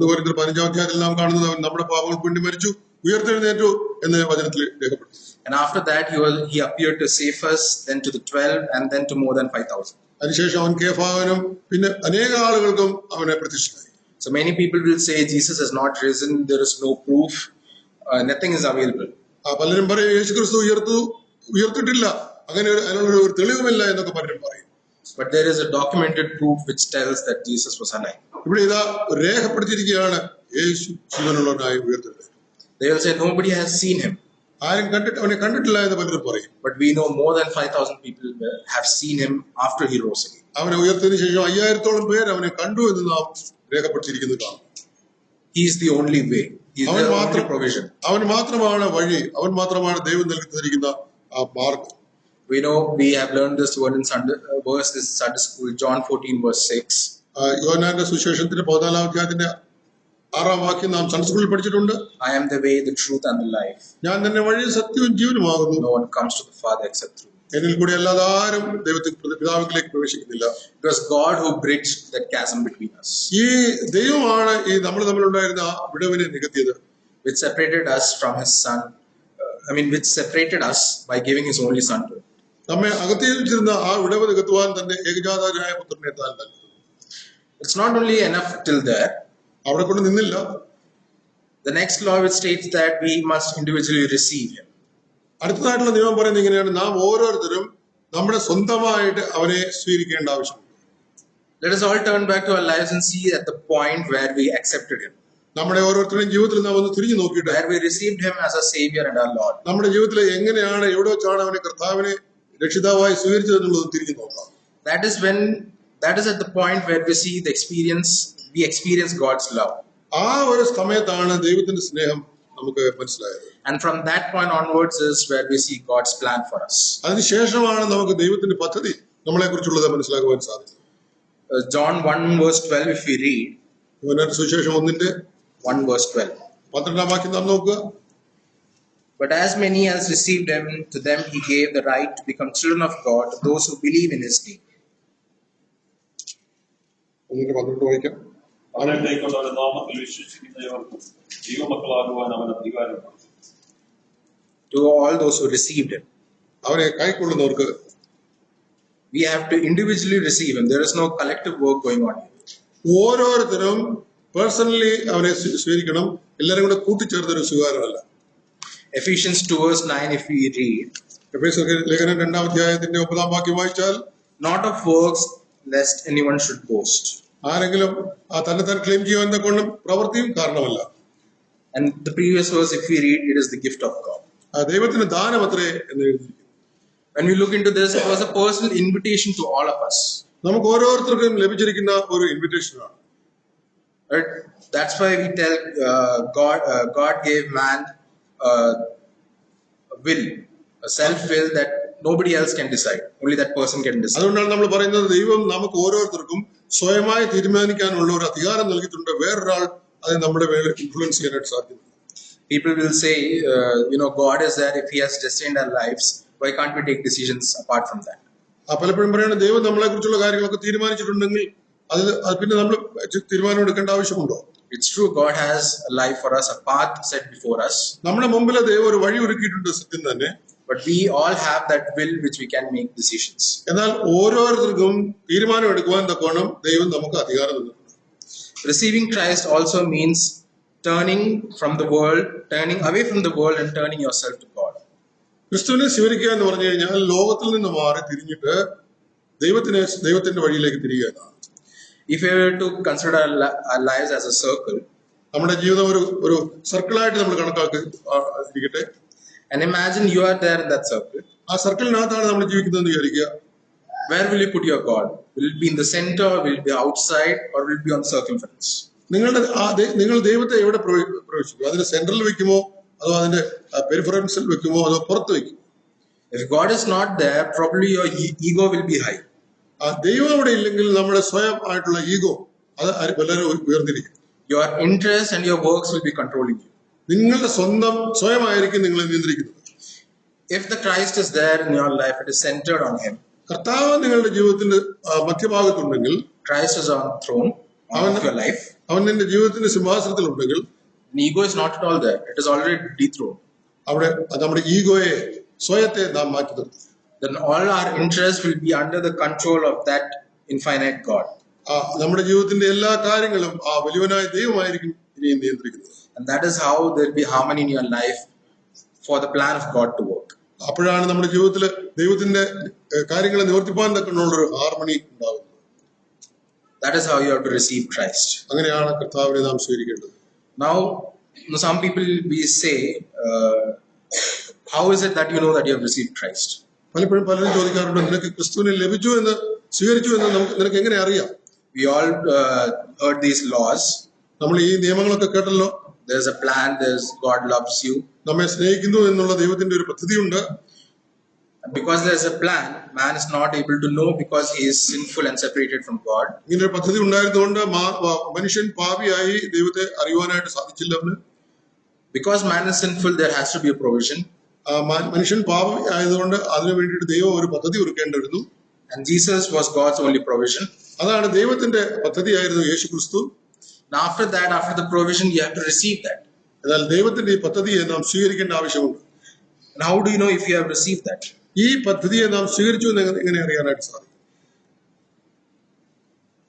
Corinthians 15-ാം അധ്യായത്തിൽ നാം കാണുന്നത് അവൻ നമ്മുടെ പാപങ്ങൾക്ക് വേണ്ടി മരിച്ചു, ഉയർത്തെഴുന്നേറ്റു എന്ന് വചനത്തിൽ രേഖപ്പെടുത്തി. And after that he appeared to Cephas, then to the 12, and then to more than 5,000. അതിനുശേഷം അവൻ കേഫാവിനും പിന്നെ അനേക ആളുകൾക്കും അവനെ പ്രത്യക്ഷനായി. So many people will say Jesus has not risen, there is no proof, nothing is available. പലരും പറയും യേശുക്രിസ്തു ഉയർത്തിട്ടില്ല, അങ്ങനെ അതിനുള്ള ഒരു തെളിവുമില്ല എന്നൊക്കെ പലരും പറയും. But there is a documented proof which tells that Jesus was alive. ഇവിടെ ഇതാ രേഖപ്പെടുത്തിയിരിക്കുകയാണ് യേശു ജീവനുള്ളവനായി ഉയർത്തെഴുന്നേറ്റു. They will say nobody has seen him. ആരും അവനെ കണ്ടിട്ടില്ല എന്ന് പലരും പറയും. But we know more than 5,000 people have seen him after he rose again. അവനെ ഉയർത്തതിനു ശേഷം 5000-ഓളം പേർ അവനെ കണ്ടു എന്ന് നാം രേഖപ്പെടുത്തിയിരിക്കുന്നത് കാണും. He is the only way. He is the only provision. അവൻ മാത്രമാണ് വഴി, അവൻ മാത്രമാണ് ദൈവം നൽകിയിരിക്കുന്ന ആ മാർഗം. We know we have learned this word in Sunday school, John 14 verse 6. യോഹന്നാന്റെ സുവിശേഷത്തിന്റെ 14-ാം അധ്യായത്തിന്റെ 6-ാം വാക്യം നാം സൺഡേ സ്കൂളിൽ പഠിച്ചിട്ടുണ്ട്. I am the way, the truth and the life. ഞാൻ തന്നെ വഴിയും സത്യവും ജീവനുമാകുന്നു. No one comes to the Father except through me. എന്നിൽ കൂടി അല്ലാതെ ആരും പിതാവിലേക്ക് പ്രവേശിക്കുന്നില്ല. It was God who bridged that chasm between us. ഈ ദൈവമാണ് ഈ നമ്മൾ തമ്മിലുണ്ടായിരുന്ന ആ വിടവിനെ നികത്തിയത്. Which separated us from his son. Which separated us by giving his only son to him. നമ്മെ അകത്തിരിച്ചിരുന്ന ആ വിടവ് നികത്തുവാൻ തന്നെ ഏകജാതനായ പുത്രനെ താൻ നൽകി. It's not only enough till there. അവിടെ കൊണ്ട് നിന്നില്ല. The next law which states that we must individually receive him. അടുത്തതായിട്ടുള്ള നിയമം പറയുന്നത് ഇങ്ങനെയാണ്, നാം ഓരോരുത്തരും നമ്മുടെ സ്വന്തമായിട്ട് അവനെ സ്വീകരിക്കേണ്ട ആവശ്യമുണ്ട്. Let us all turn back to our lives and see at the point where we accepted him. നമ്മുടെ ഓരോരുത്തരുടെയും ജീവിതത്തിൽ നാം ഒന്ന് തിരിഞ്ഞു നോക്കിയിട്ട് where we received him as a savior and our Lord. നമ്മുടെ ജീവിതത്തിൽ എങ്ങനെയാണ് എവിടെ വെച്ചാണ് അവനെ കർത്താവിനെ രക്ഷിതാവായി സ്വീകരിച്ചതെന്നുള്ളത് തിരിഞ്ഞു നോക്കാം. That is at the point where we experience God's love. ആ ഒരു സമയത്താണ് ദൈവത്തിന്റെ സ്നേഹം നമുക്ക് മനസ്സിലായത്. And from that point onwards is where we see God's plan for us. അതിനുശേഷമാണ് നമുക്ക് ദൈവത്തിന്റെ പദ്ധതി നമ്മളെ കുറിച്ചുള്ളത് മനസ്സിലാക്കുവാൻ സാധിക്കും. John 1 verse 12 if we read. യോഹന്നാന്റെ സുവിശേഷം 1 verse 12. 12-ാം വാക്യം നാം നോക്കുക. But as many as received him, to them he gave the right to become children of God, to those who believe in his name. 12 വായിക്കാം. അവന്റെ നാമത്തിൽ വിശ്വസിക്കുന്നവർക്കും ദൈവമക്കളാകുവാൻ അവൻ അധികാരം കൊടുത്തു. To all those who received him. അവനെ കൈക്കൊള്ളുന്നവർക്ക് we have to individually receive him. There is no collective work going on here. ഓരോരുത്തരും personally അവനെ സ്വീകരിക്കണം, എല്ലാവരും കൂടെ കൂട്ടിച്ചേർന്നൊരു സ്വീകാരമല്ല. Ephesians 2 verse 9 if we read. എഫേസ്യർ ലേഖനം 2-ാം അധ്യായത്തിന്റെ 9-ാം വാക്യം വായിച്ചാൽ, not of works lest anyone should boast. ആരെങ്കിലും തന്നെ താൻ ക്ലെയിം ചെയ്യുവാൻ കൊണ്ടും പ്രവൃത്തിയും കാരണമല്ല. And the previous verse if we read, it is the gift of God. ദൈവത്തിന്റെ ദാനമത്രേ എന്ന് എഴുതിയിരിക്കുന്നു. When we look into this, it was a personal invitation to all of us. നമുക്ക് ഓരോരുത്തർക്കും ലഭിച്ചിരിക്കുന്ന ഒരു ഇൻവിറ്റേഷൻ ആണ്. Right? That's why we tell God gave man a will, a self will that nobody else can decide. Only that person can decide. അതുകൊണ്ടാണ് നമ്മൾ പറയുന്നത് ദൈവം നമുക്ക് ഓരോരുത്തർക്കും സ്വയമായി തീരുമാനിക്കാനുള്ള ഒരു അധികാരം നൽകിയിട്ടുണ്ട്. വേറൊരാൾ അത് നമ്മുടെ മേലെ ഇൻഫ്ലുവൻസ് ചെയ്യാനായിട്ട് സാധ്യത. People will say, God is there. If He has destined our lives, why can't we take decisions apart from that? പലപ്പോഴും പറയുന്നത് ദൈവം നമ്മളെ കുറിച്ചുള്ള കാര്യങ്ങളൊക്കെ തീരുമാനിച്ചിട്ടുണ്ടെങ്കിൽ അത് പിന്നെ നമ്മൾ തീരുമാനം എടുക്കേണ്ട ആവശ്യമുണ്ടോ? It's true, God has a life for us, a path set before us. നമ്മുടെ മുമ്പിൽ ദൈവം ഒരു വഴി ഒരുക്കിയിട്ടുണ്ട്, സത്യം തന്നെ. But we all have that will which we can make decisions. എന്നാൽ ഓരോരുത്തർക്കും തീരുമാനം എടുക്കുവാൻ തക്കവണ്ണം ദൈവം നമുക്ക് അധികാരം തന്നിട്ടുണ്ട്. Receiving Christ also means turning away from the world and turning yourself to God. ക്രിസ്തുവിനെ സ്വീകരിക്കുക എന്ന് പറഞ്ഞു കഴിഞ്ഞാൽ ലോകത്തിൽ നിന്ന് മാറി തിരിഞ്ഞിട്ട് ദൈവത്തിന്റെ വഴിയിലേക്ക് തിരിയുക എന്നാണ്. If we were to consider our lives as a circle, നമ്മുടെ ജീവിതം ഒരു സർക്കിളായിട്ട് നമ്മൾ കണക്കാക്കിയിരിക്കട്ടെ. And imagine you are there in that circle. ആ സർക്കിളിനകത്താണ് നമ്മൾ ജീവിക്കുന്നതെന്ന് വിചാരിക്കുക. Where will you put your God? Will it be in the center, will it be outside, or will it be on the circumference? നിങ്ങൾ ദൈവത്തെ എവിടെ പ്രവേശിക്കും? അതിന്റെ സെന്ററിൽ വെക്കുമോ, അതോ അതിന്റെ പെരിഫറൻസിൽ വെക്കുമോ, അതോ പുറത്ത് വെക്കുമോ? If God is not there, probably your ego will be high. ദൈവം അവിടെ ഇല്ലെങ്കിൽ നമ്മുടെ സ്വയം ആയിട്ടുള്ള ഈഗോ അത് വളരെ ഉയർന്നിരിക്കും. Your interests and your works will be controlling you. നിങ്ങളുടെ സ്വയമായിരിക്കും നിങ്ങളെ നിയന്ത്രിക്കുന്നത്. If the Christ is there in your life, it is centered on Him. കർത്താവ് നിങ്ങളുടെ ജീവിതത്തിന്റെ മധ്യഭാഗത്തുണ്ടെങ്കിൽ, Christ is on throne of your life. അവൻ നിന്റെ ജീവിതത്തിന്റെ സിംഹാസനത്തിലുണ്ടെങ്കിൽ, ego is not at all there. It is already dethroned. അവിടെ നമ്മുടെ ഈഗോയെ, സ്വയത്തെ നാം മാറ്റി നിർത്തും. Then all our interests will be under the control of that infinite God. നമ്മുടെ ജീവിതത്തിന്റെ എല്ലാ കാര്യങ്ങളും ആ വലിയവനായ ദൈവമായിരിക്കും ഇനിയും നിയന്ത്രിക്കുന്നത്. And that is how there will be harmony in your life for the plan of God to work. അപ്പോഴാണ് നമ്മുടെ ജീവിതത്തിൽ ദൈവത്തിന്റെ കാര്യങ്ങളെ നിവർത്തിപ്പാൻ തക്കുന്നുള്ളൊരു ഹാർമണി ഉണ്ടാകുന്നത്. That is how you have to receive Christ. അങ്ങനെയാണ് കർത്താവിനെ നാം സ്വീകരിക്കേണ്ടത്. Now, some people will say, how is it that you know that you have received Christ? പലപ്പോഴും പലരും ചോദിക്കാറുണ്ട്, നിനക്ക് ക്രിസ്തുവിനെ സ്വീകരിച്ചു എന്ന് നിനക്ക് എങ്ങനെ അറിയാം? We all heard these laws. നമ്മൾ ഈ നിയമങ്ങളൊക്കെ കേട്ടല്ലോ. There's a plan. God loves you. നമ്മെ സ്നേഹിക്കുന്നു എന്നുള്ള ദൈവത്തിന്റെ ഒരു പദ്ധതിയുണ്ട്. Because there's a plan, man is not able to know because he is sinful and separated from God. ഇങ്ങനെ ഒരു പദ്ധതി ഉണ്ടായതുകൊണ്ട് മനുഷ്യൻ പാപിയായി ദൈവത്തെ അറിയുവാനായിട്ട് സാധിച്ചില്ല അവന്. Because man is sinful, there has to be a provision. മനുഷ്യൻ പാപി ആയതുകൊണ്ട് അതിനു വേണ്ടിയിട്ട് ദൈവം ഒരു പദ്ധതി ഒരുക്കേണ്ടിയിരുന്നു. And Jesus was God's only provision. അതാണ് ദൈവത്തിന്റെ പദ്ധതിയായിരുന്നു യേശു ക്രിസ്തു. Now after the provision, you have to receive that. എന്നാൽ ദൈവത്തിന്റെ ഈ പദ്ധതിയെ നാം സ്വീകരിക്കേണ്ട ആവശ്യമുണ്ട്. And how do you know if you have received that? ഈ പദ്ധതിയെ നാം സ്വീകരിച്ചു എന്ന് എങ്ങനെ അറിയാനായിട്ട് സാധിക്കും?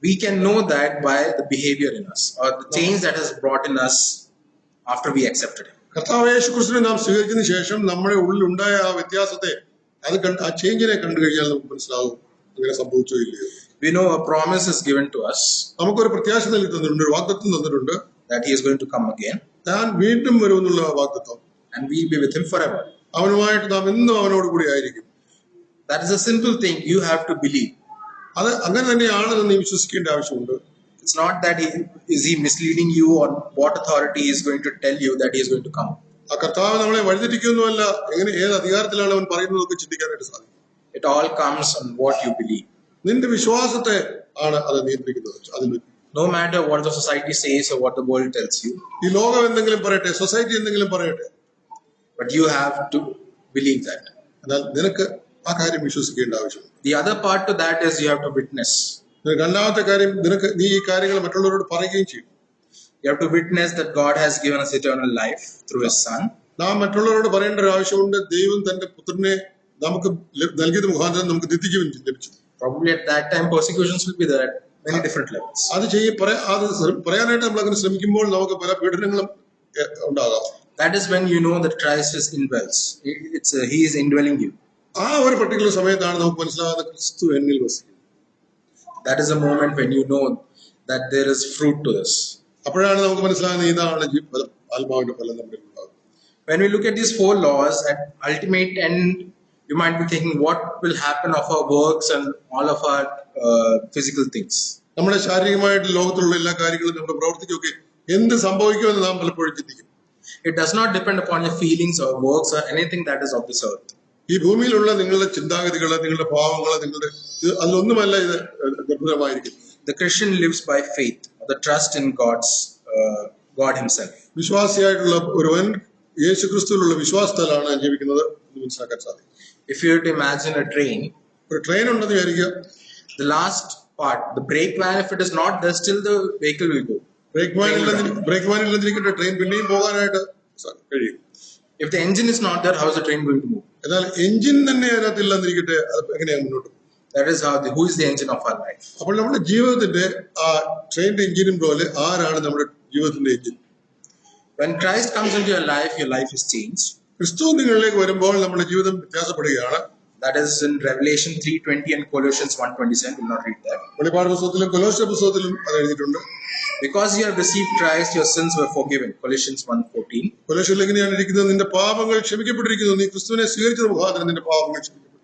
We can know that by the behavior in us, or the change that has brought in us after we accepted Him. കർത്താവ് യേശു ക്രിസ്തുവിനെ നാം സ്വീകരിച്ചതിന് ശേഷം നമ്മുടെ ഉള്ളിൽ ഉണ്ടായ ആ വ്യത്യാസത്തെ, ആ ചേഞ്ചിനെ കണ്ടു കഴിഞ്ഞാൽ നമുക്ക് മനസ്സിലാവും അങ്ങനെ സംഭവിച്ചോ ഇല്ലയോ. We know a promise is given to us. നമുക്കൊരു പ്രത്യാശ നൽകി തന്നിട്ടുണ്ട്, ഒരു വാഗ്ദത്തം തന്നിട്ടുണ്ട്. That He is going to come again. താൻ വീണ്ടും വരുമെന്നുള്ള വാഗ്ദത്തം. And we will be with Him forever. അവനുമായിട്ട് നാം എന്നും അവനോട് കൂടി ആയിരിക്കും. That is a simple thing you have to believe. അത് അങ്ങനെ തന്നെയാണെന്ന് നീ വിശ്വസിക്കേണ്ട ആവശ്യമുണ്ട്. It's not that he misleading you on what authority is going to tell you that He is going to come. ആ കർത്താവ് നമ്മളെ വഴിതെറ്റിക്കുന്നുമല്ല, എങ്ങനെ ഏത് അധികാരത്തിലാണ് അവൻ പറയുന്നതൊക്കെ ചിന്തിക്കാനായിട്ട് സാധിക്കും. It all comes on what you believe. നിന്റെ വിശ്വാസത്തെ ആണ് അത് നിയന്ത്രിക്കുന്നത്. No matter what the society says or what the world tells you. ഈ ലോകം എന്തെങ്കിലും പറയട്ടെ, സൊസൈറ്റി എന്തെങ്കിലും പറയട്ടെ, but you have to believe that. എന്നാൽ നിനക്ക് ആ കാര്യം വിശ്വസിക്കേണ്ട ആവശ്യമുണ്ട്. The other part to that is you have to witness. രണ്ടാമത്തെ കാര്യം, നീ ഈ കാര്യങ്ങൾ മറ്റുള്ളവരോട് പറയുകയും ചെയ്യും. You have to witness that God has given us eternal life through His Son. നാം മറ്റുള്ളവരോട് പറയേണ്ട ഒരു ആവശ്യമുണ്ട്, ദൈവം തന്റെ പുത്രനെ നമുക്ക് നൽകിയത് മുഖാന്തരം നമുക്ക് നിത്യജീവൻ ലഭിച്ചു. Probably at that time persecutions will be there at many different levels. അത് പറയാനായിട്ട് നമ്മൾ അങ്ങനെ ശ്രമിക്കുമ്പോൾ നമുക്ക് പല പീഡനങ്ങളും ഉണ്ടാകാം. That is when you know that Christ is indwells. He is indwelling you. ആ ഒരു പർട്ടിക്കുലർ സമയത്താണ് നമുക്ക് മനസ്സിലാകുന്ന ക്രിസ്തു എന്നിൽ വസിക്കും. That is a moment when you know that there is fruit to this. അപ്പോഴാണ് നമുക്ക് മനസ്സിലാകുന്നത് ഇതാണ് ആത്മാവിന്റെ ഫലം നമ്മുടെ ഉണ്ടാകും. When we look at these 4 laws, at ultimate end, you might be thinking what will happen of our works and all of our physical things. നമ്മുടെ ശാരീരികമായിട്ട് ലോകത്തിലുള്ള എല്ലാ കാര്യങ്ങളും നമ്മുടെ പ്രവർത്തിക്കൊക്കെ എന്ത് സംഭവിക്കുമെന്ന് നാം പലപ്പോഴും ചിന്തിക്കും. It does not depend upon your feelings or works or anything that is of this earth. ഈ ഭൂമിയിലുള്ള നിങ്ങളുടെ ചിന്താഗതികള്, നിങ്ങളുടെ ഭാവങ്ങള്, നിങ്ങളുടെ അതിലൊന്നുമല്ല ഇത് ഗർഭിതമായിരിക്കും. The Christian lives by faith, the trust in God Himself. വിശ്വാസിയായിട്ടുള്ള ഒരുവൻ യേശുക്രിസ്തുവിലുള്ള വിശ്വാസത്താലാണ് ജീവിക്കുന്നത് എന്ന് മനസ്സിലാക്കാൻ സാധിക്കും. If you were to imagine a train, ഒരു ട്രെയിൻ ഉണ്ടെന്ന് വിചാരിക്കുക. the last part, the brake van, if it is not there, still the vehicle will go. Brake വാനില്ലെന്നിരിക്കട്ടെ, train പിന്നെയും പോകാനായിട്ട് കഴിയും. If the engine is not there, how is the train going to move? എന്നാൽ engine തന്നെ അതിനകത്ത് ഇല്ലെന്നിരിക്കട്ടെ, അത് എങ്ങനെയാണ് മുന്നോട്ട് പോകും? That is how who is the engine of our life? അപ്പോൾ നമ്മുടെ ജീവിതത്തിന്റെ ആ ട്രെയിനിന്റെ എഞ്ചിനും പോലെ ആരാണ് നമ്മുടെ ജീവിതത്തിന്റെ engine? When Christ comes into your life is changed. ക്രിസ്തു നിങ്ങളിലേക്ക് വരുമ്പോൾ നമ്മുടെ ജീവിതം വ്യത്യാസപ്പെടുകയാണ്. That is in Revelation 3:20 and Colossians 1:27. Will not read that. വെളിപ്പാട് പുസ്തകത്തിലും കൊലോസ്യ പുസ്തകത്തിലും അത് എഴുതിയിട്ടുണ്ട്. Because you have received Christ, your sins were forgiven. Colossians 1:14. കൊലോസ്യയിൽ എങ്ങനെയാണ് ഇരിക്കുന്നത്? നിന്റെ പാപങ്ങൾ ക്ഷമിക്കപ്പെട്ടിരിക്കുന്നു. നീ ക്രിസ്തുവിനെ സ്വീകരിച്ചത് മുഖാന്തരം നിന്റെ പാപങ്ങൾ ക്ഷമിക്കപ്പെട്ടു.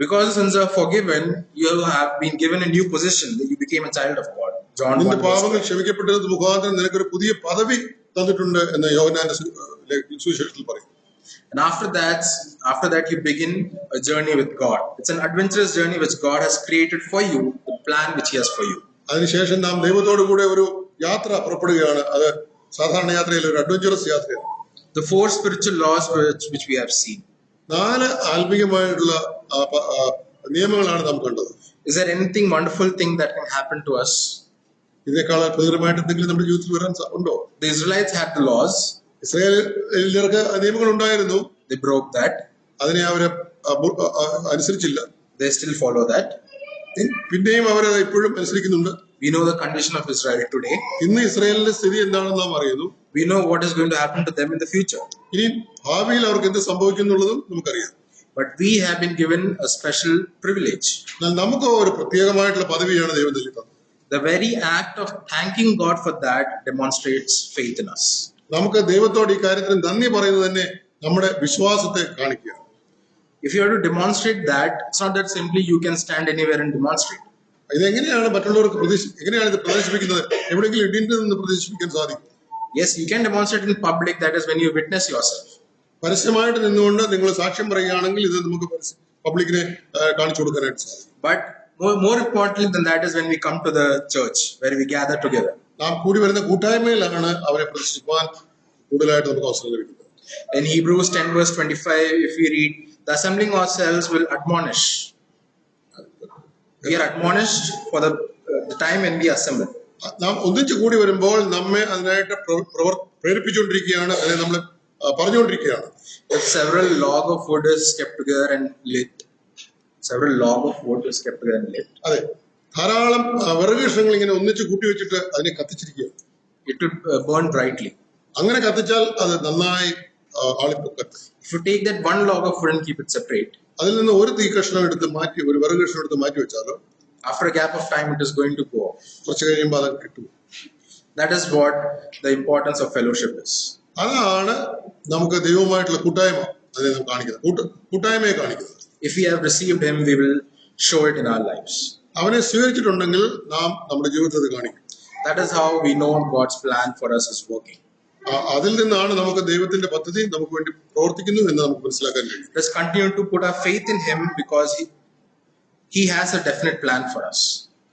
Because sins are forgiven, you have been given a new position. You became a child of God. John 1. നിന്റെ പാപങ്ങൾ ക്ഷമിക്കപ്പെട്ടത് മുഖാന്തരം നിനക്കൊരു പുതിയ പദവി തന്നിട്ടുണ്ട് എന്ന് യോഹന്നാന്റെ സുവിശേഷത്തിൽ പറയും. And after that you begin a journey with God. It's an adventurous journey which God has created for you, the plan which He has for you. അതിനുശേഷം നാം ദൈവത്തോടു കൂടെ ഒരു യാത്ര പുറപ്പെടുകയാണ്. അത് സാധാരണ യാത്രയിൽ ഒരു അഡ്വഞ്ചറസ് യാത്രയാണ്. The 4 spiritual laws which we have seen. 4 ആത്മീയമായിട്ടുള്ള നിയമങ്ങളാണ് നാം കണ്ടത്. Is there anything wonderful thing that can happen to us? ഇതിനേക്കാൾ പ്രതികൂലമായിട്ട് എന്തെങ്കിലും നമ്മുടെ ജീവിതത്തിൽ വരാൻ ഉണ്ടോ? The Israelites had the laws. ഇസ്രായേലിയർക്ക് നിയമങ്ങൾ ഉണ്ടായിരുന്നു. They broke that. അതിനെ അവര് അനുസരിച്ചില്ല. They still follow that. പിന്നെയും അവരത് ഇപ്പോഴും അനുസരിക്കുന്നുണ്ട്. We know the condition of Israel today. ഇന്ന് ഇസ്രായേലിന്റെ സ്ഥിതി എന്താണെന്ന് നാം അറിയുന്നു. We know what is going to happen to them in the future. ഇനി ഭാവിയിൽ അവർക്ക് എന്ത് സംഭവിക്കുന്നുള്ളതും നമുക്കറിയാം. But we have been given a special privilege. എന്നാൽ നമുക്ക് ഒരു പ്രത്യേകമായിട്ടുള്ള പദവിയാണ് ദൈവം നൽകിയത്. The very act of thanking God for that demonstrates faith in us. നമുക്ക് ദൈവത്തോട് ഈ കാര്യത്തിന് നന്ദി പറയുന്നത് തന്നെ നമ്മുടെ വിശ്വാസത്തെ കാണിക്കുക. If you are to demonstrate that, it's not that simply you can stand anywhere and demonstrate. ഇതെങ്ങനെയാണ് മറ്റുള്ളവർക്ക് എങ്ങനെയാണ് ഇത് പ്രദർശിപ്പിക്കുന്നത്? എവിടെയെങ്കിലും ഇടിയിൽ നിന്ന് പ്രദർശിപ്പിക്കാൻ സാധിക്കും. Yes, you can demonstrate in public. That is when you witness yourself. പരസ്യമായിട്ട് നിന്നുകൊണ്ട് നിങ്ങൾ സാക്ഷ്യം പറയുകയാണെങ്കിൽ ഇത് നമുക്ക് പബ്ലിക്കിനെ കാണിച്ചു കൊടുക്കാനായിട്ട് സാധിക്കും. But more importantly than that is when we come to the church where we gather together. നാം കൂടി വരുന്ന കൂട്ടായ്മയിലാണ് അവരെ പ്രദർശിപ്പിക്കാൻ കൂടുതലായിട്ട് നമുക്ക് അവസരം ലഭിക്കുന്നത്. In Hebrews 10:25, if we read, the assembling ourselves will admonish. We are admonished for the time when we assemble. നാം ഒന്നിച്ചു കൂടി വരുമ്പോൾ നമ്മെ അതിനായിട്ട് പ്രേരിപ്പിച്ചുകൊണ്ടിരിക്കുകയാണ്, അതിനെ നമ്മൾ പറഞ്ഞുകൊണ്ടിരിക്കുകയാണ്. If several log of wood is kept together and lit, അതെ, ധാരാളം വിറകൃഷ്ണങ്ങൾ ഇങ്ങനെ ഒന്നിച്ച് കൂട്ടി വെച്ചിട്ട് അതിനെ കത്തിച്ചിരിക്കുകയാണ്. It would burn brightly. അങ്ങനെ കത്തിച്ചാൽ അത് നന്നായി ആളിപ്പൊക്കത്ത്. If you take that one log of wood and keep it separate, അതിൽ നിന്ന് ഒരു തീ കഷ്ണം എടുത്ത് മാറ്റി, ഒരു വിറക് കഷ്ണം എടുത്ത് മാറ്റി വെച്ചാലോ after a gap of time it is going to go off. കുറച്ച് കഴിയുമ്പോൾ അത് കിട്ടും. That is what the importance of fellowship is. അതാണ് നമുക്ക് ദൈവവുമായിട്ടുള്ള കൂട്ടായ്മ അതിനെ നാം കാണിക്കുന്നത്, കൂട്ടായ്മയെ കാണിക്കുന്നത്. If we have received Him, we will show it in our lives. അവനെ സ്വീകരിച്ചിട്ടുണ്ടെങ്കിൽ നാം നമ്മുടെ ജീവിതത്തിൽ കാണിക്കും. That is how we know God's plan for us is working. അതിൽ നിന്നാണ് നമുക്ക് ദൈവത്തിന്റെ പദ്ധതി നമുക്ക് വേണ്ടി പ്രവർത്തിക്കുന്നു എന്ന് നമുക്ക് മനസ്സിലാക്കാൻ കഴിയും. Let us continue to put our faith in Him because He has a definite plan for us.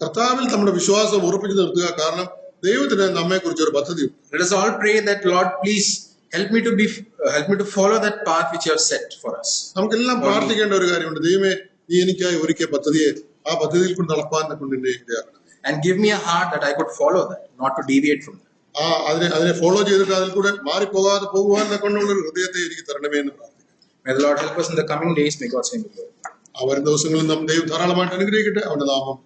കർത്താവിൽ നമ്മുടെ വിശ്വാസം ഉറപ്പിച്ചു നിർത്തുക, കാരണം ദൈവത്തിന് നമ്മെ കുറിച്ച് ഒരു പദ്ധതിയുണ്ട്. Let us all pray that Lord, please help me to follow that path which you have set for us. നമുക്കെല്ലാം പ്രാർത്ഥിക്കേണ്ട ഒരു കാര്യമുണ്ട്. ദൈവമേ, നീ എനിക്കായി ഒരുക്കിയ പദ്ധതിയെ ആ പദ്ധതിയിൽ കൊണ്ട് നടപ്പാൻ കൊണ്ട് എന്നെ ഇടയാക്കണം. And give me a heart that I could follow that, not to deviate from that. അതിനെ ഫോളോ ചെയ്തിട്ട് അതിൽ കൂടെ മാറിപ്പോകാതെ പോകുവാൻ കൊണ്ടുള്ള ഒരു ഹൃദയത്തെ എനിക്ക് തരണമേ എന്ന് പ്രാർത്ഥിക്കാം. May the Lord help us in the coming days. May God's name be glorified. വരും ദിവസങ്ങളിൽ നാം ദൈവം ധാരാളമായിട്ട് അനുഗ്രഹിക്കട്ടെ. അവന്റെ നാമം